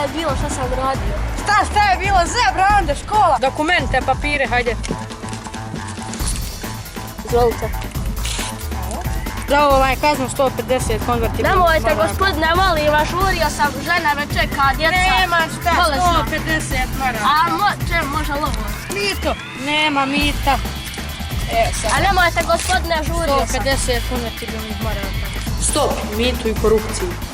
je bilo, šta sam radio? Šta je bilo? Zebra, onda škola. Dokumente, papire, hajde. Izvolite. Za ovo vam je kazno 150 konvertibilnih. Nemojte, gospodine, molim vas, žurio sam, žena me čeka, djeca. Nema šta, Bolesna. 150 maraka. A može lovo? Mito. Nema mita. Evo sad. A nemojte, gospodine, žurio sam. 150 konvertibilnih maraka. Stop mitu i korupciju.